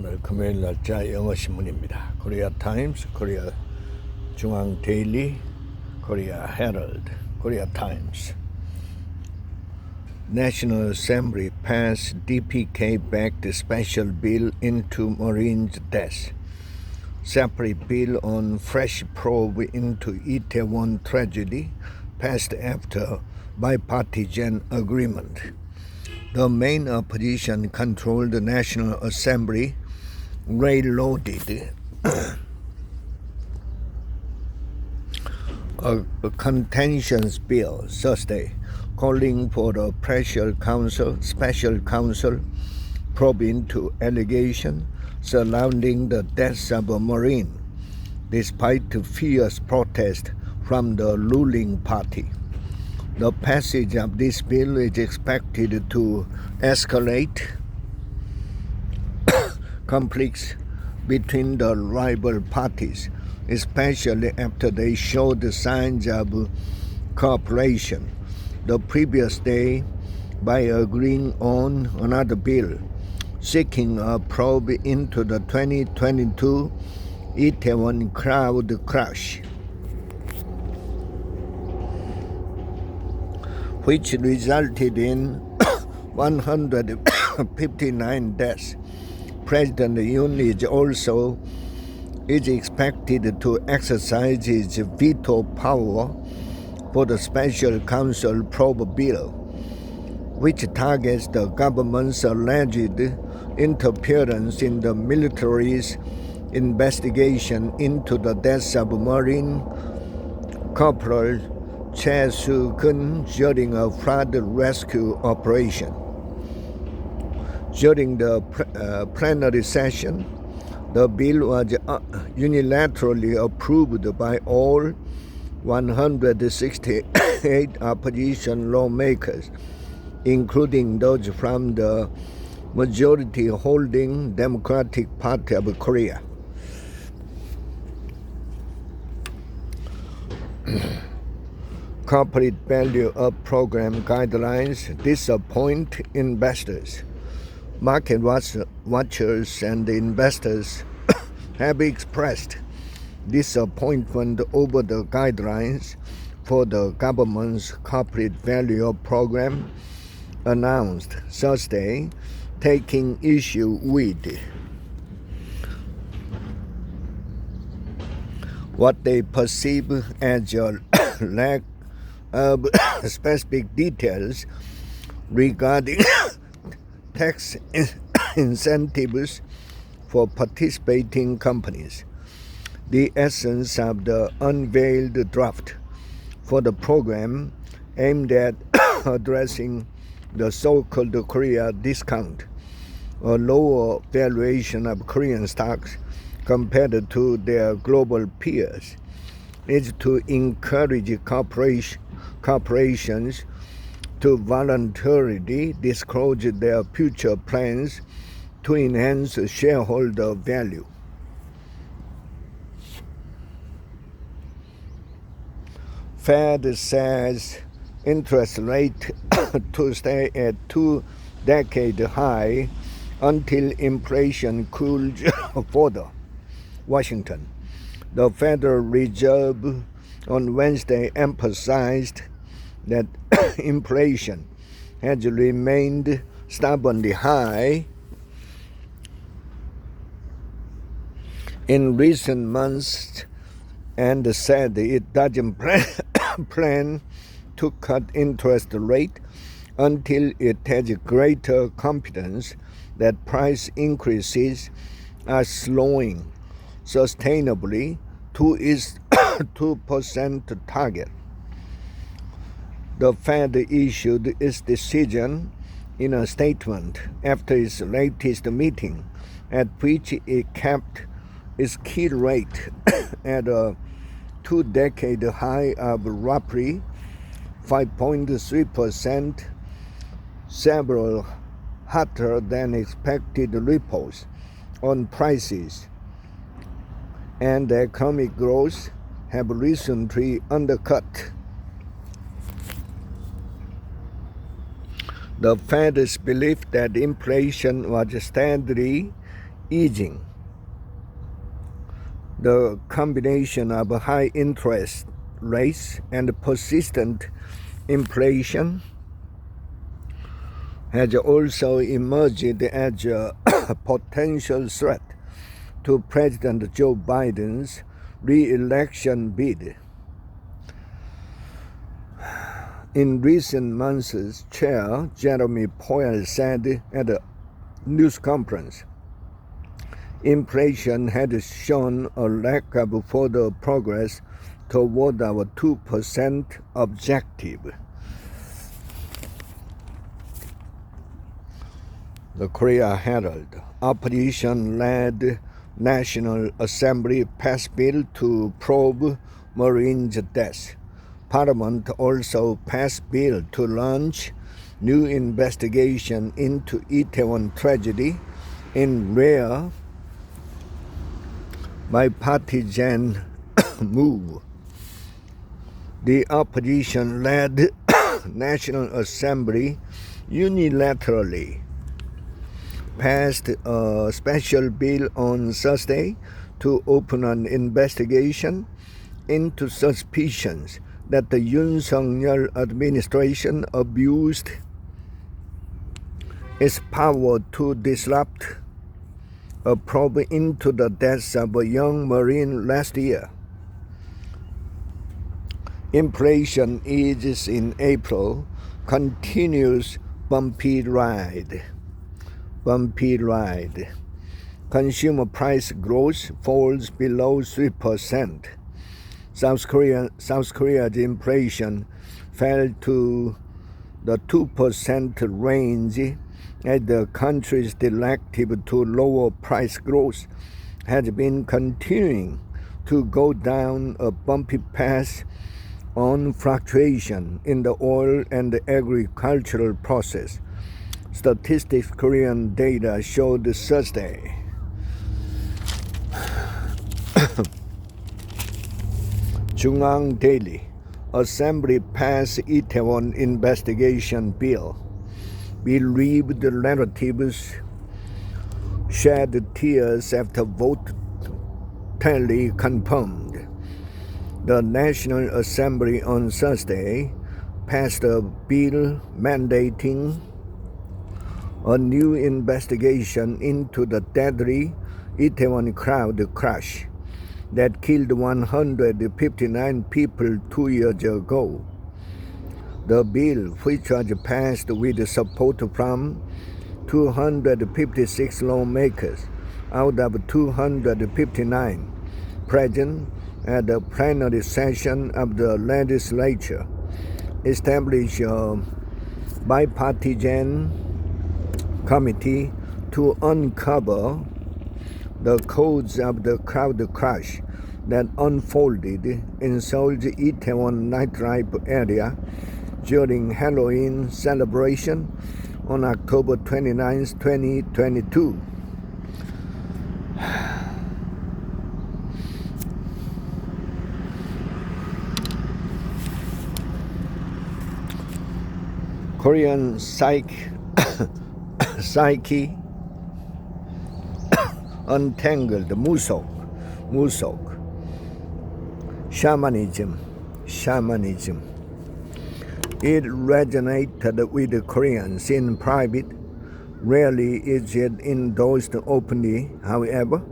오늘 금요일 날짜 영어신문입니다. 코리아 타임스, 코리아 중앙 데일리, 코리아 헤럴드, 코리아 타임스. National Assembly passed DPK-backed special bill into Marine's desk. Separate bill on fresh probe into Itaewon tragedy passed after bipartisan agreement. The main opposition-controlled National Assembly railroaded a contentious bill Thursday, calling for a special counsel probe into allegations surrounding the deaths of a Marine, despite fierce protest from the ruling party. The passage of this bill is expected to escalate conflicts between the rival parties, especially after they showed signs of cooperation the previous day by agreeing on another bill seeking a probe into the 2022 Itaewon crowd crash, which resulted in 159 deaths. President Yoon is expected to exercise his veto power for the special counsel probe bill, which targets the government's alleged interference in the military's investigation into the deaths of Marine Corporal Chae Soo-keun during a flood rescue operation. During the plenary session, the bill was unilaterally approved by all 168 opposition lawmakers, including those from the majority-holding Democratic Party of Korea. Corporate value-up program guidelines disappoint investors. Market watchers and investors have expressed disappointment over the guidelines for the government's corporate value-up program announced Thursday, taking issue with what they perceive as a lack of specific details regarding tax incentives for participating companies. The essence of the unveiled draft for the program aimed at addressing the so-called Korea discount, a lower valuation of Korean stocks compared to their global peers, is to encourage corporations to voluntarily disclose their future plans to enhance shareholder value. Fed says interest rate to stay at two-decade high until inflation cools further. Washington. The Federal Reserve on Wednesday emphasized that inflation has remained stubbornly high in recent months and said it doesn't plan to cut interest rate until it has greater confidence that price increases are slowing sustainably to its 2% target. The Fed issued its decision in a statement after its latest meeting, at which it kept its key rate at a two-decade high of roughly 5.3%, several hotter than expected ripples on prices and economic growth have recently undercut the Fed's belief that inflation was steadily easing. The combination of high interest rates and persistent inflation has also emerged as a potential threat to President Joe Biden's re-election bid. In recent months, Chair Jeremy Powell said at a news conference, inflation had shown a lack of further progress toward our 2% objective. The Korea Herald, opposition-led National Assembly passed bill to probe Marines' deaths. Parliament also passed bill to launch new investigation into Itaewon tragedy in rare bipartisan move. The opposition-led National Assembly unilaterally passed a special bill on Thursday to open an investigation into suspicions that the Yoon Suk-yeol administration abused its power to disrupt a probe into the deaths of a young Marine last year. Inflation eases in April, continues bumpy ride. Consumer price growth falls below 3%. South Korea's inflation fell to the 2% range as the country's directive to lower price growth has been continuing to go down a bumpy path on fluctuation in the oil and agricultural process. Statistics Korean data showed Thursday. Jungang Daily, Assembly passed Itaewon investigation bill. Bereaved relatives shed tears after vote tally confirmed. The National Assembly on Thursday passed a bill mandating a new investigation into the deadly Itaewon crowd crash that killed 159 people 2 years ago. The bill, which was passed with support from 256 lawmakers out of 259 present at the plenary session of the legislature, established a bipartisan committee to uncover the cause of the crowd crash that unfolded in Seoul's Itaewon nightlife area during Halloween celebration on October 29, 2022. Korean psyche untangled Musok, shamanism. It resonated with the Koreans in private. Rarely is it endorsed openly, however.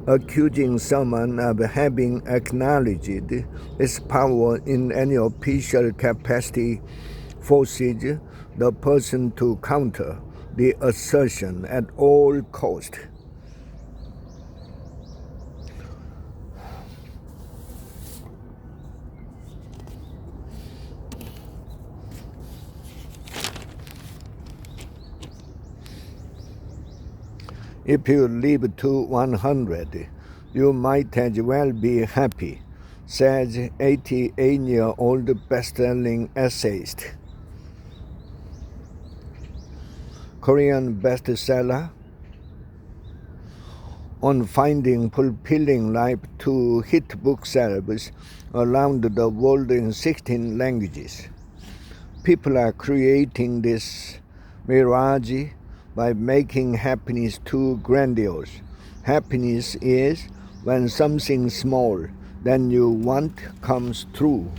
Accusing someone of having acknowledged its power in any official capacity forces the person to counter the assertion at all costs. If you live to 100, you might as well be happy, says 88-year-old best-selling essayist. Korean bestseller on finding fulfilling life to hit booksellers around the world in 16 languages. People are creating this mirage by making happiness too grandiose. Happiness is when something small than you want comes true.